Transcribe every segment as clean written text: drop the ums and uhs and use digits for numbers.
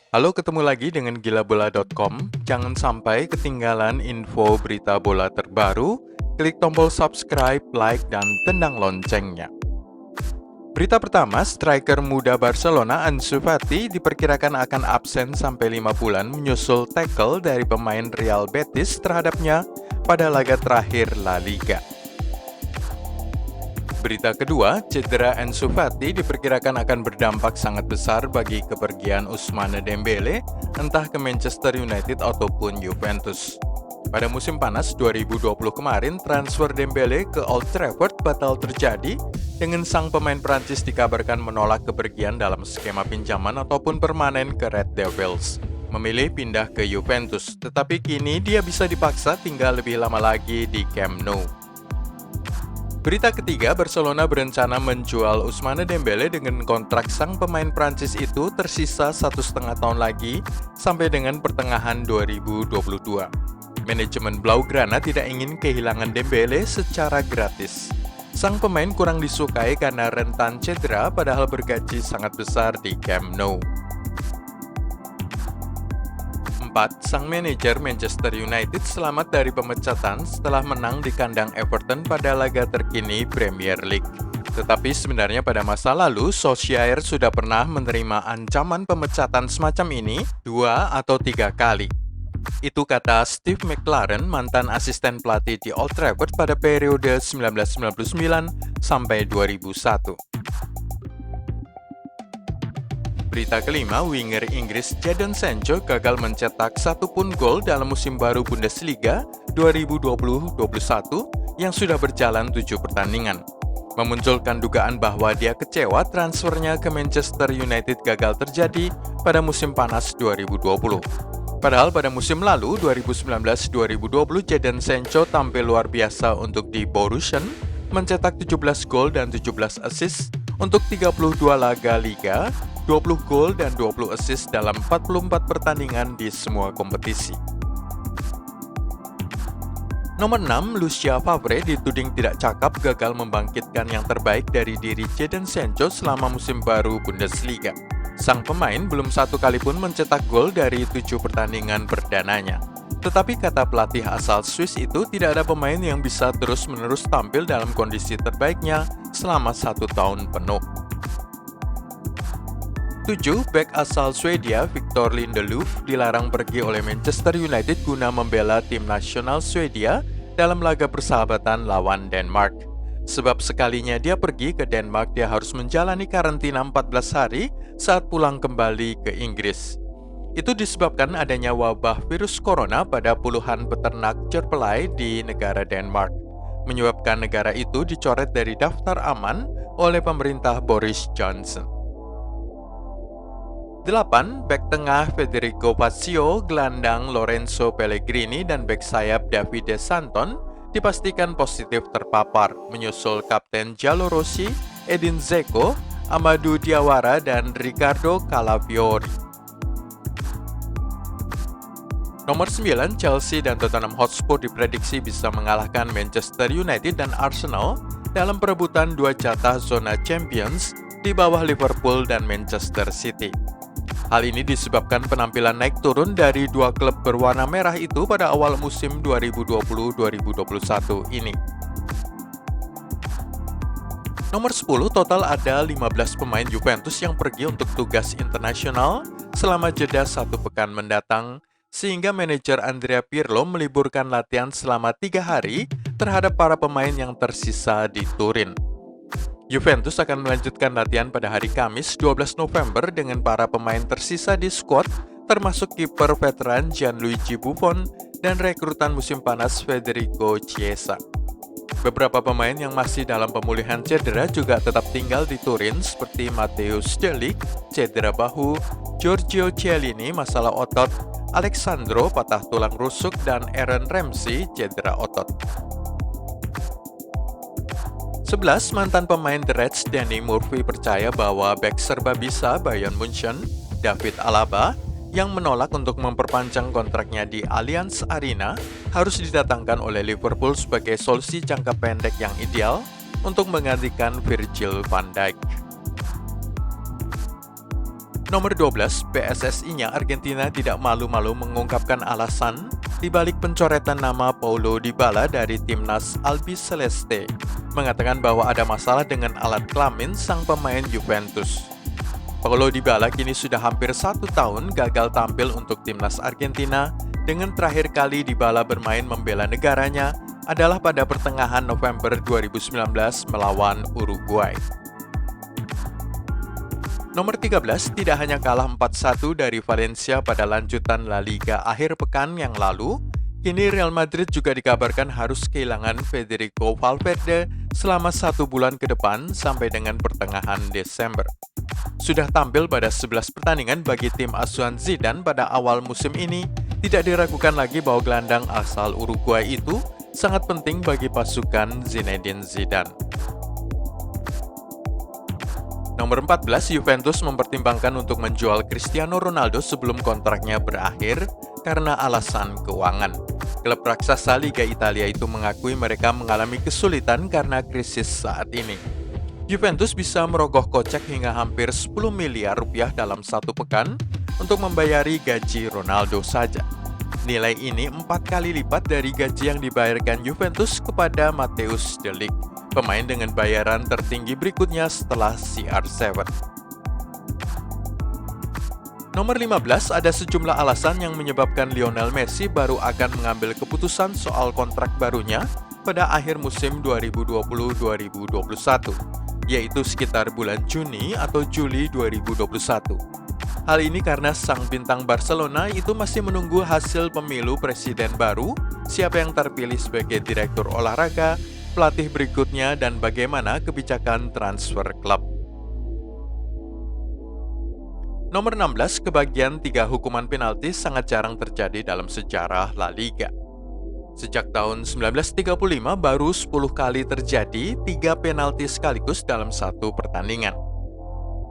Halo, ketemu lagi dengan gilabola.com. Jangan sampai ketinggalan info berita bola terbaru. Klik tombol subscribe, like, dan tendang loncengnya. Berita pertama, striker muda Barcelona Ansu Fati diperkirakan akan absen sampai 5 bulan menyusul tackle dari pemain Real Betis terhadapnya pada laga terakhir La Liga. Berita kedua, cedera Ansu Fati diperkirakan akan berdampak sangat besar bagi kepergian Ousmane Dembele, entah ke Manchester United ataupun Juventus. Pada musim panas 2020 kemarin, transfer Dembele ke Old Trafford batal terjadi dengan sang pemain Prancis dikabarkan menolak kepergian dalam skema pinjaman ataupun permanen ke Red Devils. Memilih pindah ke Juventus, tetapi kini dia bisa dipaksa tinggal lebih lama lagi di Camp Nou. Berita ketiga, Barcelona berencana menjual Ousmane Dembele dengan kontrak sang pemain Prancis itu tersisa 1,5 tahun lagi sampai dengan pertengahan 2022. Manajemen Blaugrana tidak ingin kehilangan Dembele secara gratis. Sang pemain kurang disukai karena rentan cedera padahal bergaji sangat besar di Camp Nou. 4. Sang manajer Manchester United selamat dari pemecatan setelah menang di kandang Everton pada laga terkini Premier League. Tetapi sebenarnya pada masa lalu, Solskjaer sudah pernah menerima ancaman pemecatan semacam ini 2 atau 3 kali. Itu kata Steve McLaren, mantan asisten pelatih di Old Trafford pada periode 1999 sampai 2001. Berita kelima, winger Inggris Jadon Sancho gagal mencetak satu pun gol dalam musim baru Bundesliga 2020-21 yang sudah berjalan 7 pertandingan. Memunculkan dugaan bahwa dia kecewa transfernya ke Manchester United gagal terjadi pada musim panas 2020. Padahal pada musim lalu 2019-2020 Jadon Sancho tampil luar biasa untuk di Borussia, mencetak 17 gol dan 17 assist untuk 32 laga liga, 20 gol dan 20 assist dalam 44 pertandingan di semua kompetisi. Nomor 6, Lucien Favre dituding tidak cakap gagal membangkitkan yang terbaik dari diri Jadon Sancho selama musim baru Bundesliga. Sang pemain belum satu kali pun mencetak gol dari 7 pertandingan perdananya. Tetapi kata pelatih asal Swiss itu tidak ada pemain yang bisa terus-menerus tampil dalam kondisi terbaiknya selama 1 tahun penuh. 7. Bek asal Swedia Victor Lindelöf dilarang pergi oleh Manchester United guna membela tim nasional Swedia dalam laga persahabatan lawan Denmark. Sebab sekalinya dia pergi ke Denmark, dia harus menjalani karantina 14 hari saat pulang kembali ke Inggris. Itu disebabkan adanya wabah virus corona pada puluhan peternak cerpelai di negara Denmark, menyebabkan negara itu dicoret dari daftar aman oleh pemerintah Boris Johnson. 8. Bek tengah Federico Fazio, gelandang Lorenzo Pellegrini, dan bek sayap Davide Santon dipastikan positif terpapar, menyusul Kapten Giallo Rossi, Edin Dzeko, Amadou Diawara, dan Riccardo Calafiori. Nomor 9, Chelsea dan Tottenham Hotspur diprediksi bisa mengalahkan Manchester United dan Arsenal dalam perebutan 2 jatah zona Champions di bawah Liverpool dan Manchester City. Hal ini disebabkan penampilan naik turun dari 2 klub berwarna merah itu pada awal musim 2020-2021 ini. Nomor 10, total ada 15 pemain Juventus yang pergi untuk tugas internasional selama jeda 1 pekan mendatang, sehingga manajer Andrea Pirlo meliburkan latihan selama 3 hari terhadap para pemain yang tersisa di Turin. Juventus akan melanjutkan latihan pada hari Kamis 12 November dengan para pemain tersisa di skuad, termasuk kiper veteran Gianluigi Buffon dan rekrutan musim panas Federico Chiesa. Beberapa pemain yang masih dalam pemulihan cedera juga tetap tinggal di Turin seperti Mateusz de Ligt, cedera bahu, Giorgio Chiellini, masalah otot, Alexandro, patah tulang rusuk, dan Aaron Ramsey, cedera otot. 11. Mantan pemain The Reds Danny Murphy percaya bahwa bek serba bisa Bayern Munchen, David Alaba, yang menolak untuk memperpanjang kontraknya di Allianz Arena, harus didatangkan oleh Liverpool sebagai solusi jangka pendek yang ideal untuk menggantikan Virgil van Dijk. Nomor 12, PSSI-nya Argentina tidak malu-malu mengungkapkan alasan di balik pencoretan nama Paulo Dybala dari timnas Albiceleste, mengatakan bahwa ada masalah dengan alat kelamin sang pemain Juventus. Paulo Dybala kini sudah hampir 1 tahun gagal tampil untuk timnas Argentina, dengan terakhir kali Dybala bermain membela negaranya adalah pada pertengahan November 2019 melawan Uruguay. Nomor 13 tidak hanya kalah 4-1 dari Valencia pada lanjutan La Liga akhir pekan yang lalu, kini Real Madrid juga dikabarkan harus kehilangan Federico Valverde selama 1 bulan ke depan sampai dengan pertengahan Desember. Sudah tampil pada 11 pertandingan bagi tim asuhan Zidane pada awal musim ini, tidak diragukan lagi bahwa gelandang asal Uruguay itu sangat penting bagi pasukan Zinedine Zidane. Nomor 14, Juventus mempertimbangkan untuk menjual Cristiano Ronaldo sebelum kontraknya berakhir karena alasan keuangan. Klub raksasa Liga Italia itu mengakui mereka mengalami kesulitan karena krisis saat ini. Juventus bisa merogoh kocek hingga hampir 10 miliar rupiah dalam 1 pekan untuk membayari gaji Ronaldo saja. Nilai ini 4 kali lipat dari gaji yang dibayarkan Juventus kepada Matthäus de Ligt, pemain dengan bayaran tertinggi berikutnya setelah CR7. Nomor 15, ada sejumlah alasan yang menyebabkan Lionel Messi baru akan mengambil keputusan soal kontrak barunya pada akhir musim 2020-2021, yaitu sekitar bulan Juni atau Juli 2021. Hal ini karena sang bintang Barcelona itu masih menunggu hasil pemilu presiden baru, siapa yang terpilih sebagai direktur olahraga, pelatih berikutnya, dan bagaimana kebijakan transfer klub. Nomor 16, kebagian 3 hukuman penalti sangat jarang terjadi dalam sejarah La Liga. Sejak tahun 1935 baru 10 kali terjadi 3 penalti sekaligus dalam 1 pertandingan.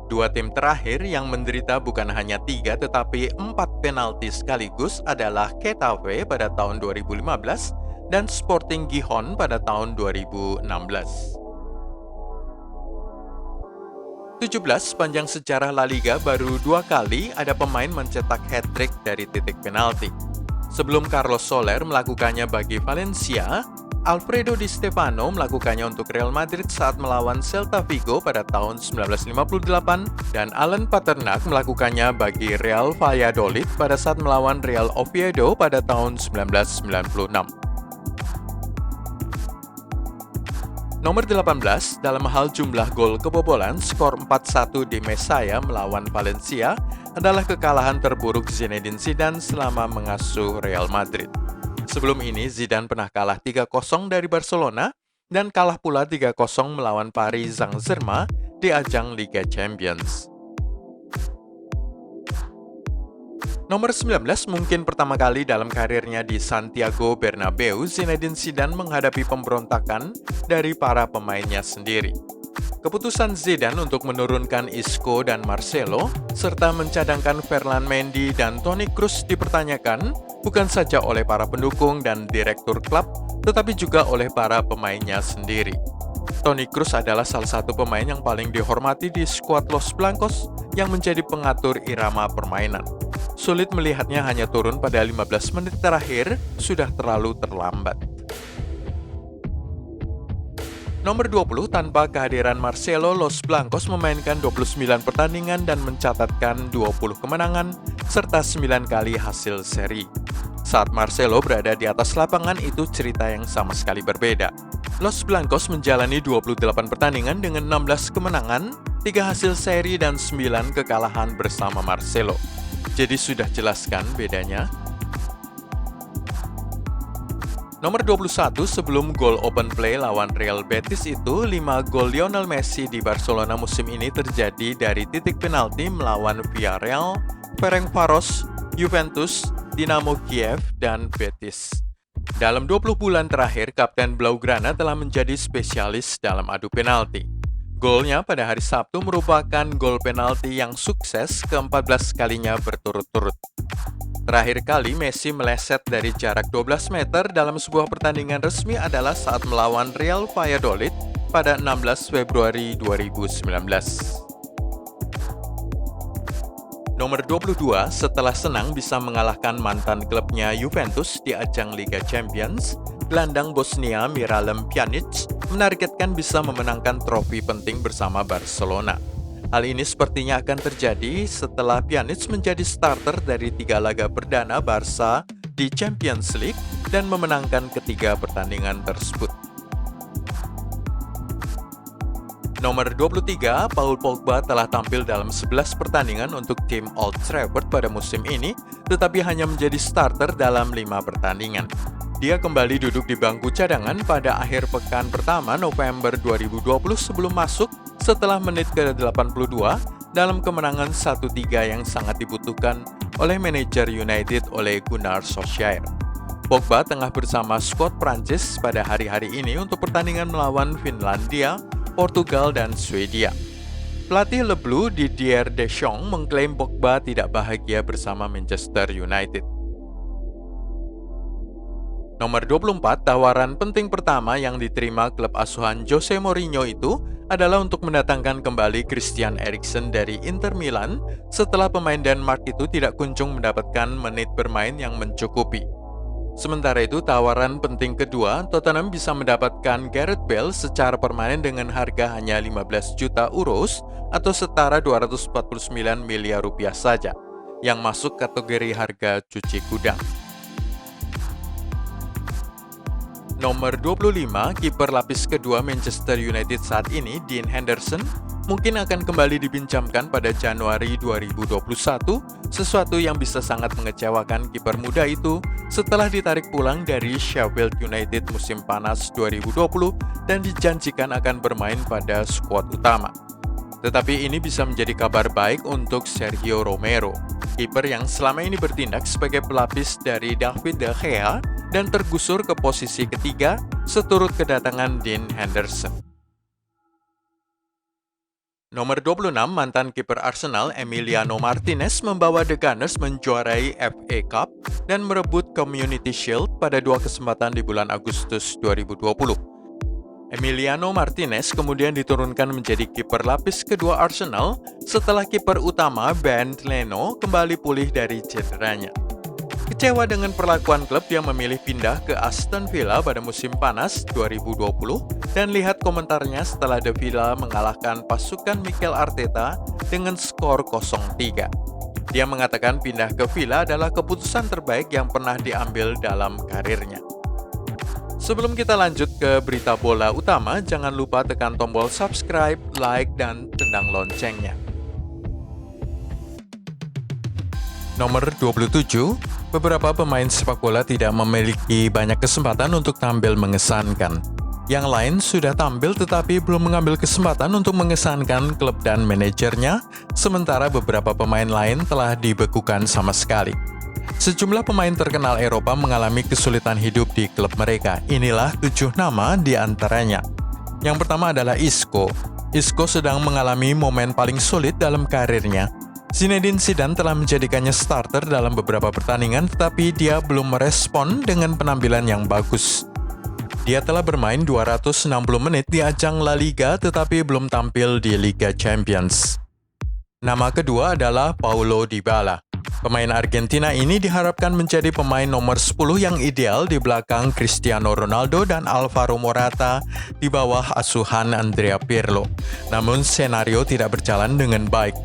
2 tim terakhir yang menderita bukan hanya 3 tetapi 4 penalti sekaligus adalah Getafe pada tahun 2015 dan Sporting Gijón pada tahun 2016. 17, sepanjang sejarah La Liga baru 2 kali ada pemain mencetak hat-trick dari titik penalti. Sebelum Carlos Soler melakukannya bagi Valencia, Alfredo Di Stefano melakukannya untuk Real Madrid saat melawan Celta Vigo pada tahun 1958 dan Alan Paternak melakukannya bagi Real Valladolid pada saat melawan Real Oviedo pada tahun 1996. Nomor 18, dalam hal jumlah gol kebobolan, skor 4-1 di Mestalla melawan Valencia adalah kekalahan terburuk Zinedine Zidane selama mengasuh Real Madrid. Sebelum ini, Zidane pernah kalah 3-0 dari Barcelona dan kalah pula 3-0 melawan Paris Saint-Germain di ajang Liga Champions. Nomor 19, mungkin pertama kali dalam karirnya di Santiago Bernabeu, Zinedine Zidane menghadapi pemberontakan dari para pemainnya sendiri. Keputusan Zidane untuk menurunkan Isco dan Marcelo, serta mencadangkan Ferland Mendy dan Toni Kroos dipertanyakan bukan saja oleh para pendukung dan direktur klub, tetapi juga oleh para pemainnya sendiri. Toni Kroos adalah salah satu pemain yang paling dihormati di skuad Los Blancos yang menjadi pengatur irama permainan. Sulit melihatnya hanya turun pada 15 menit terakhir, sudah terlalu terlambat. Nomor 20, tanpa kehadiran Marcelo, Los Blancos memainkan 29 pertandingan dan mencatatkan 20 kemenangan, serta 9 kali hasil seri. Saat Marcelo berada di atas lapangan itu cerita yang sama sekali berbeda. Los Blancos menjalani 28 pertandingan dengan 16 kemenangan, 3 hasil seri dan 9 kekalahan bersama Marcelo. Jadi sudah jelaskan bedanya? Nomor 21, sebelum gol open play lawan Real Betis itu, 5 gol Lionel Messi di Barcelona musim ini terjadi dari titik penalti melawan Villarreal, Ferencváros, Juventus, Dinamo Kiev, dan Betis. Dalam 20 bulan terakhir, Kapten Blaugrana telah menjadi spesialis dalam adu penalti. Golnya pada hari Sabtu merupakan gol penalti yang sukses ke-14 kalinya berturut-turut. Terakhir kali Messi meleset dari jarak 12 meter dalam sebuah pertandingan resmi adalah saat melawan Real Valladolid pada 16 Februari 2019. Nomor 22, setelah senang bisa mengalahkan mantan klubnya Juventus di ajang Liga Champions, gelandang Bosnia Miralem Pjanic menargetkan bisa memenangkan trofi penting bersama Barcelona. Hal ini sepertinya akan terjadi setelah Pjanic menjadi starter dari 3 laga perdana Barca di Champions League dan memenangkan ketiga pertandingan tersebut. Nomor 23, Paul Pogba telah tampil dalam 11 pertandingan untuk tim Old Trafford pada musim ini, tetapi hanya menjadi starter dalam 5 pertandingan. Dia kembali duduk di bangku cadangan pada akhir pekan pertama November 2020 sebelum masuk setelah menit ke-82 dalam kemenangan 1-3 yang sangat dibutuhkan oleh manajer United Ole Gunnar Solskjaer. Pogba tengah bersama skuad Prancis pada hari-hari ini untuk pertandingan melawan Finlandia, Portugal, dan Swedia. Pelatih Le Bleu Didier Deschamps mengklaim Pogba tidak bahagia bersama Manchester United. Nomor 24, tawaran penting pertama yang diterima klub asuhan Jose Mourinho itu adalah untuk mendatangkan kembali Christian Eriksen dari Inter Milan setelah pemain Denmark itu tidak kunjung mendapatkan menit bermain yang mencukupi. Sementara itu, tawaran penting kedua, Tottenham bisa mendapatkan Gareth Bale secara permanen dengan harga hanya 15 juta euros atau setara 249 miliar rupiah saja, yang masuk kategori harga cuci gudang. Nomor 25, kiper lapis kedua Manchester United saat ini, Dean Henderson, mungkin akan kembali dipinjamkan pada Januari 2021, sesuatu yang bisa sangat mengecewakan kiper muda itu setelah ditarik pulang dari Sheffield United musim panas 2020 dan dijanjikan akan bermain pada skuad utama. Tetapi ini bisa menjadi kabar baik untuk Sergio Romero, kiper yang selama ini bertindak sebagai pelapis dari David De Gea dan tergusur ke posisi ketiga seturut kedatangan Dean Henderson. Nomor 26, mantan kiper Arsenal Emiliano Martinez membawa The Gunners menjuarai FA Cup dan merebut Community Shield pada 2 kesempatan di bulan Agustus 2020. Emiliano Martinez kemudian diturunkan menjadi kiper lapis kedua Arsenal setelah kiper utama Ben Leno kembali pulih dari cederanya. Kecewa dengan perlakuan klub yang memilih pindah ke Aston Villa pada musim panas 2020 dan lihat komentarnya setelah The Villa mengalahkan pasukan Mikel Arteta dengan skor 0-3. Dia mengatakan pindah ke Villa adalah keputusan terbaik yang pernah diambil dalam karirnya. Sebelum kita lanjut ke berita bola utama, jangan lupa tekan tombol subscribe, like, dan tendang loncengnya. Nomor 27, beberapa pemain sepak bola tidak memiliki banyak kesempatan untuk tampil mengesankan. Yang lain sudah tampil tetapi belum mengambil kesempatan untuk mengesankan klub dan manajernya, sementara beberapa pemain lain telah dibekukan sama sekali. Sejumlah pemain terkenal Eropa mengalami kesulitan hidup di klub mereka. Inilah 7 nama di antaranya. Yang pertama adalah Isco. Isco sedang mengalami momen paling sulit dalam karirnya. Zinedine Zidane telah menjadikannya starter dalam beberapa pertandingan, tetapi dia belum merespon dengan penampilan yang bagus. Dia telah bermain 260 menit di ajang La Liga, tetapi belum tampil di Liga Champions. Nama kedua adalah Paulo Dybala. Pemain Argentina ini diharapkan menjadi pemain nomor 10 yang ideal di belakang Cristiano Ronaldo dan Alvaro Morata di bawah asuhan Andrea Pirlo. Namun senario tidak berjalan dengan baik.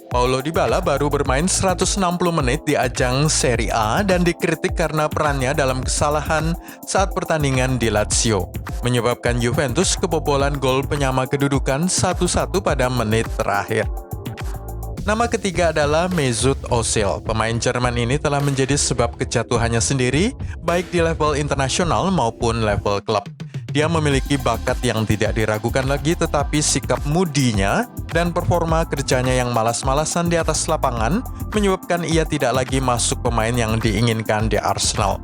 Paulo Dybala baru bermain 160 menit di ajang Serie A dan dikritik karena perannya dalam kesalahan saat pertandingan di Lazio, menyebabkan Juventus kebobolan gol penyama kedudukan 1-1 pada menit terakhir. Nama ketiga adalah Mesut Ozil. Pemain Jerman ini telah menjadi sebab kejatuhannya sendiri, baik di level internasional maupun level klub. Dia memiliki bakat yang tidak diragukan lagi, tetapi sikap moody-nya dan performa kerjanya yang malas-malasan di atas lapangan menyebabkan ia tidak lagi masuk pemain yang diinginkan di Arsenal.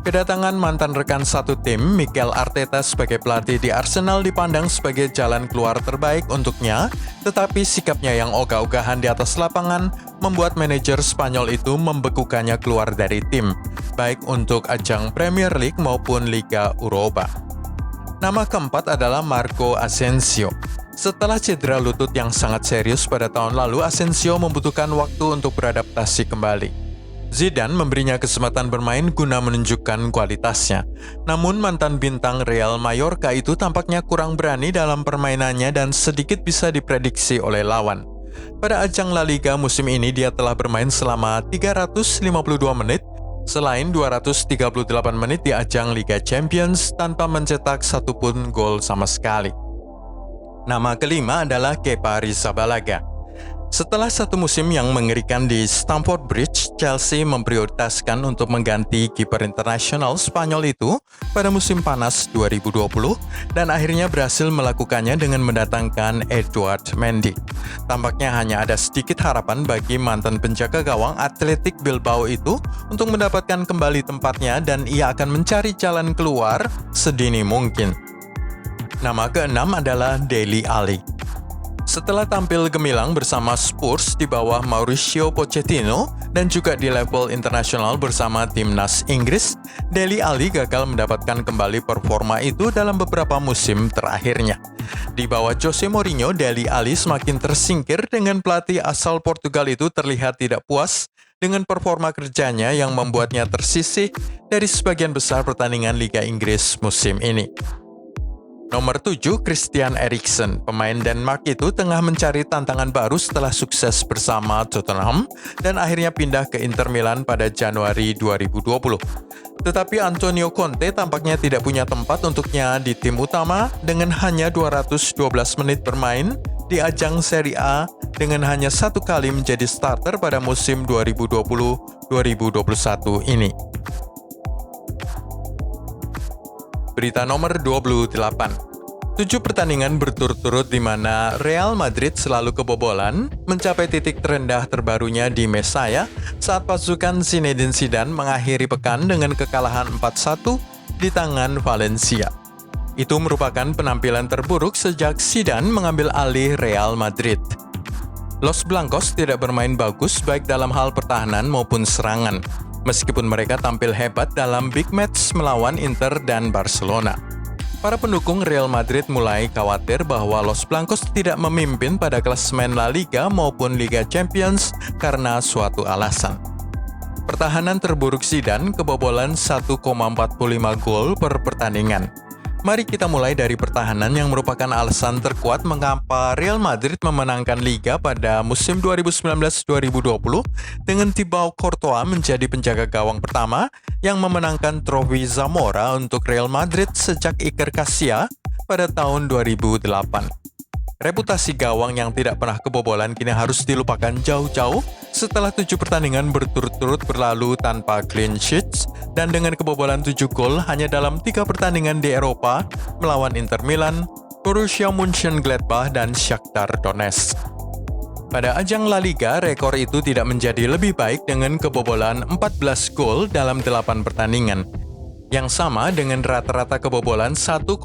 Kedatangan mantan rekan satu tim, Mikel Arteta sebagai pelatih di Arsenal dipandang sebagai jalan keluar terbaik untuknya, tetapi sikapnya yang ogah-ogahan di atas lapangan membuat manajer Spanyol itu membekukannya keluar dari tim, baik untuk ajang Premier League maupun Liga Eropa. Nama keempat adalah Marco Asensio. Setelah cedera lutut yang sangat serius pada tahun lalu, Asensio membutuhkan waktu untuk beradaptasi kembali. Zidane memberinya kesempatan bermain guna menunjukkan kualitasnya. Namun mantan bintang Real Mallorca itu tampaknya kurang berani dalam permainannya dan sedikit bisa diprediksi oleh lawan. Pada ajang La Liga musim ini dia telah bermain selama 352 menit, selain 238 menit di ajang Liga Champions tanpa mencetak satupun gol sama sekali. Nama kelima adalah Kepa Arrizabalaga. Setelah satu musim yang mengerikan di Stamford Bridge, Chelsea memprioritaskan untuk mengganti kiper internasional Spanyol itu pada musim panas 2020 dan akhirnya berhasil melakukannya dengan mendatangkan Edouard Mendy. Tampaknya hanya ada sedikit harapan bagi mantan penjaga gawang Athletic Bilbao itu untuk mendapatkan kembali tempatnya dan ia akan mencari jalan keluar sedini mungkin. Nama keenam adalah Dele Alli. Setelah tampil gemilang bersama Spurs di bawah Mauricio Pochettino dan juga di level internasional bersama timnas Inggris, Dele Alli gagal mendapatkan kembali performa itu dalam beberapa musim terakhirnya. Di bawah Jose Mourinho, Dele Alli semakin tersingkir dengan pelatih asal Portugal itu terlihat tidak puas dengan performa kerjanya yang membuatnya tersisih dari sebagian besar pertandingan Liga Inggris musim ini. Nomor 7, Christian Eriksen. Pemain Denmark itu tengah mencari tantangan baru setelah sukses bersama Tottenham dan akhirnya pindah ke Inter Milan pada Januari 2020. Tetapi Antonio Conte tampaknya tidak punya tempat untuknya di tim utama dengan hanya 212 menit bermain di ajang Serie A dengan hanya satu kali menjadi starter pada musim 2020-2021 ini. Berita nomor 28. 7 pertandingan berturut-turut di mana Real Madrid selalu kebobolan, mencapai titik terendah terbarunya di Mestalla saat pasukan Zinedine Zidane mengakhiri pekan dengan kekalahan 4-1 di tangan Valencia. Itu merupakan penampilan terburuk sejak Zidane mengambil alih Real Madrid. Los Blancos tidak bermain bagus baik dalam hal pertahanan maupun serangan, meskipun mereka tampil hebat dalam big match melawan Inter dan Barcelona. Para pendukung Real Madrid mulai khawatir bahwa Los Blancos tidak memimpin pada klasemen La Liga maupun Liga Champions karena suatu alasan. Pertahanan terburuk Zidane kebobolan 1,45 gol per pertandingan. Mari kita mulai dari pertahanan yang merupakan alasan terkuat mengapa Real Madrid memenangkan Liga pada musim 2019-2020 dengan Thibaut Courtois menjadi penjaga gawang pertama yang memenangkan trofi Zamora untuk Real Madrid sejak Iker Casillas pada tahun 2008. Reputasi gawang yang tidak pernah kebobolan kini harus dilupakan jauh-jauh setelah 7 pertandingan berturut-turut berlalu tanpa clean sheets dan dengan kebobolan 7 gol hanya dalam 3 pertandingan di Eropa melawan Inter Milan, Borussia Mönchengladbach, dan Shakhtar Donetsk. Pada ajang La Liga, rekor itu tidak menjadi lebih baik dengan kebobolan 14 gol dalam 8 pertandingan, yang sama dengan rata-rata kebobolan 1,45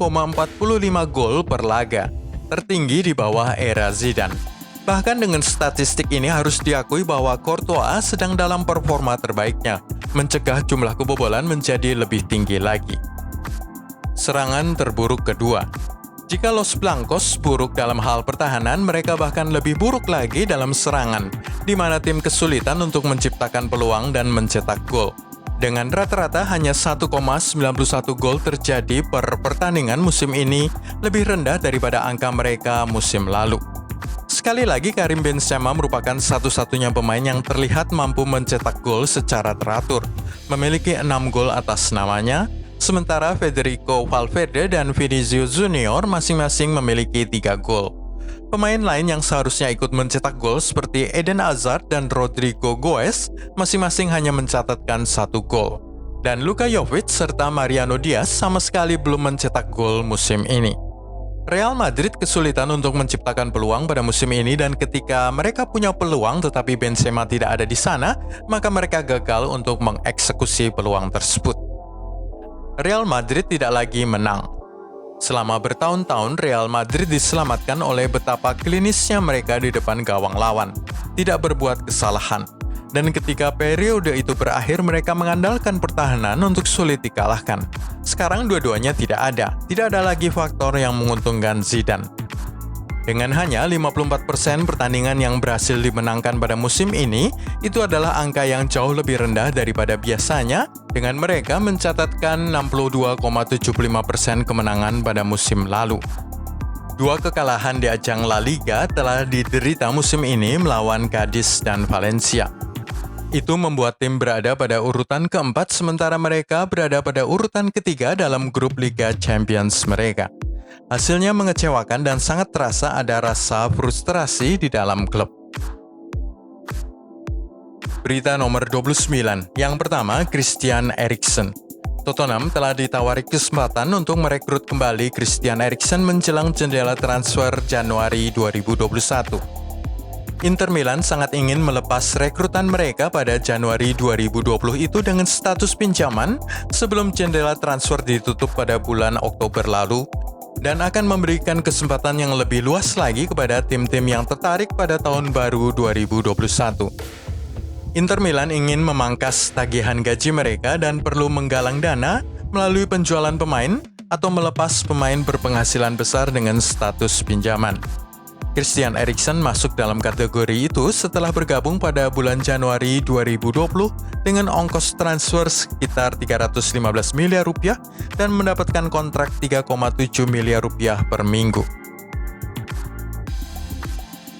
gol per laga, tertinggi di bawah era Zidane. Bahkan dengan statistik ini harus diakui bahwa Courtois sedang dalam performa terbaiknya, mencegah jumlah kebobolan menjadi lebih tinggi lagi. Serangan terburuk kedua. Jika Los Blancos buruk dalam hal pertahanan, mereka bahkan lebih buruk lagi dalam serangan, di mana tim kesulitan untuk menciptakan peluang dan mencetak gol. Dengan rata-rata hanya 1,91 gol terjadi per pertandingan musim ini, lebih rendah daripada angka mereka musim lalu. Sekali lagi, Karim Benzema merupakan satu-satunya pemain yang terlihat mampu mencetak gol secara teratur, memiliki 6 gol atas namanya, sementara Federico Valverde dan Vinicius Junior masing-masing memiliki 3 gol. Pemain lain yang seharusnya ikut mencetak gol seperti Eden Hazard dan Rodrigo Goes masing-masing hanya mencatatkan 1 gol. Dan Luka Jovic serta Mariano Diaz sama sekali belum mencetak gol musim ini. Real Madrid kesulitan untuk menciptakan peluang pada musim ini dan ketika mereka punya peluang tetapi Benzema tidak ada di sana, maka mereka gagal untuk mengeksekusi peluang tersebut. Real Madrid tidak lagi menang. Selama bertahun-tahun, Real Madrid diselamatkan oleh betapa klinisnya mereka di depan gawang lawan, tidak berbuat kesalahan. Dan ketika periode itu berakhir, mereka mengandalkan pertahanan untuk sulit dikalahkan. Sekarang dua-duanya tidak ada lagi faktor yang menguntungkan Zidane. Dengan hanya 54% pertandingan yang berhasil dimenangkan pada musim ini, itu adalah angka yang jauh lebih rendah daripada biasanya, dengan mereka mencatatkan 62,75% kemenangan pada musim lalu. 2 kekalahan di ajang La Liga telah diderita musim ini melawan Cadiz dan Valencia. Itu membuat tim berada pada urutan keempat, sementara mereka berada pada urutan ketiga dalam grup Liga Champions mereka. Hasilnya mengecewakan dan sangat terasa ada rasa frustrasi di dalam klub. Berita nomor 29. Yang pertama, Christian Eriksen. Tottenham telah ditawari kesempatan untuk merekrut kembali Christian Eriksen menjelang jendela transfer Januari 2021. Inter Milan sangat ingin melepas rekrutan mereka pada Januari 2020 itu dengan status pinjaman sebelum jendela transfer ditutup pada bulan Oktober lalu, dan akan memberikan kesempatan yang lebih luas lagi kepada tim-tim yang tertarik pada tahun baru 2021. Inter Milan ingin memangkas tagihan gaji mereka dan perlu menggalang dana melalui penjualan pemain atau melepas pemain berpenghasilan besar dengan status pinjaman. Christian Eriksen masuk dalam kategori itu setelah bergabung pada bulan Januari 2020 dengan ongkos transfer sekitar 315 miliar rupiah dan mendapatkan kontrak 3,7 miliar rupiah per minggu.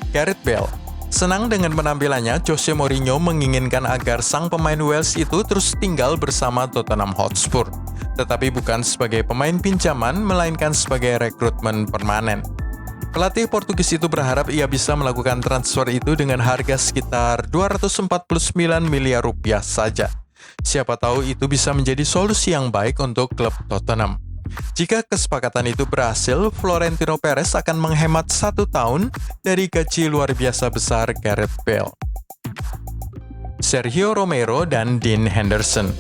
Gareth Bale. Senang dengan penampilannya, Jose Mourinho menginginkan agar sang pemain Wales itu terus tinggal bersama Tottenham Hotspur, tetapi bukan sebagai pemain pinjaman, melainkan sebagai rekrutmen permanen. Pelatih Portugis itu berharap ia bisa melakukan transfer itu dengan harga sekitar 249 miliar rupiah saja. Siapa tahu itu bisa menjadi solusi yang baik untuk klub Tottenham. Jika kesepakatan itu berhasil, Florentino Perez akan menghemat 1 tahun dari gaji luar biasa besar Gareth Bale. Sergio Romero dan Dean Henderson.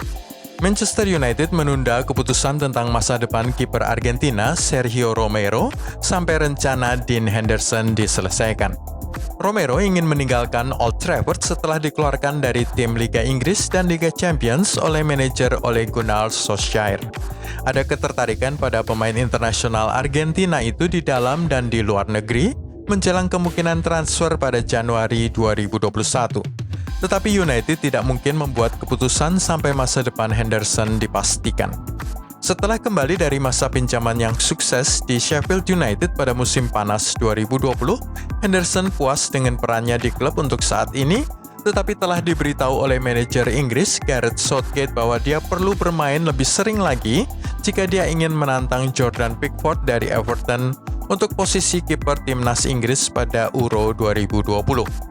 Manchester United menunda keputusan tentang masa depan kiper Argentina Sergio Romero sampai rencana Dean Henderson diselesaikan. Romero ingin meninggalkan Old Trafford setelah dikeluarkan dari tim Liga Inggris dan Liga Champions oleh manajer Ole Gunnar Solskjaer. Ada ketertarikan pada pemain internasional Argentina itu di dalam dan di luar negeri menjelang kemungkinan transfer pada Januari 2021. Tetapi United tidak mungkin membuat keputusan sampai masa depan Henderson dipastikan. Setelah kembali dari masa pinjaman yang sukses di Sheffield United pada musim panas 2020, Henderson puas dengan perannya di klub untuk saat ini, tetapi telah diberitahu oleh manajer Inggris Gareth Southgate bahwa dia perlu bermain lebih sering lagi jika dia ingin menantang Jordan Pickford dari Everton untuk posisi kiper timnas Inggris pada Euro 2020.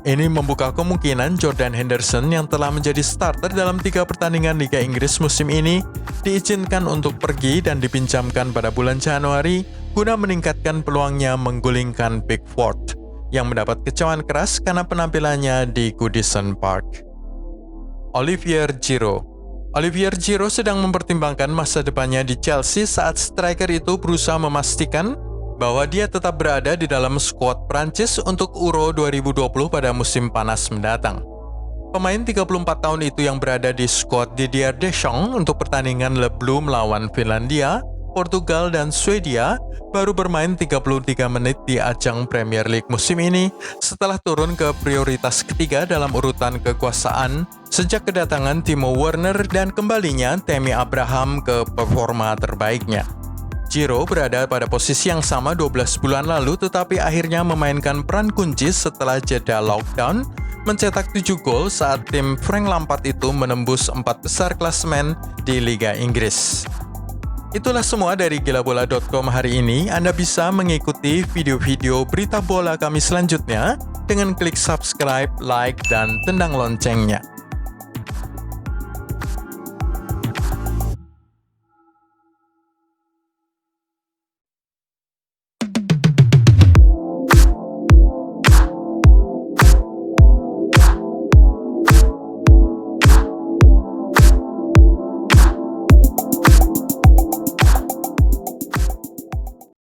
Ini membuka kemungkinan Jordan Henderson yang telah menjadi starter dalam 3 pertandingan Liga Inggris musim ini diizinkan untuk pergi dan dipinjamkan pada bulan Januari guna meningkatkan peluangnya menggulingkan Pickford yang mendapat kecewaan keras karena penampilannya di Goodison Park. Olivier Giroud. Olivier Giroud sedang mempertimbangkan masa depannya di Chelsea saat striker itu berusaha memastikan bahwa dia tetap berada di dalam skuad Prancis untuk Euro 2020 pada musim panas mendatang. Pemain 34 tahun itu yang berada di skuad Didier Deschamps untuk pertandingan Le Bleu melawan Finlandia, Portugal, dan Swedia baru bermain 33 menit di ajang Premier League musim ini setelah turun ke prioritas ketiga dalam urutan kekuasaan sejak kedatangan Timo Werner dan kembalinya Tammy Abraham ke performa terbaiknya. Giroud berada pada posisi yang sama 12 bulan lalu tetapi akhirnya memainkan peran kunci setelah jeda lockdown, mencetak 7 gol saat tim Frank Lampard itu menembus 4 besar klasemen di Liga Inggris. Itulah semua dari gilabola.com hari ini. Anda bisa mengikuti video-video berita bola kami selanjutnya dengan klik subscribe, like, dan tendang loncengnya.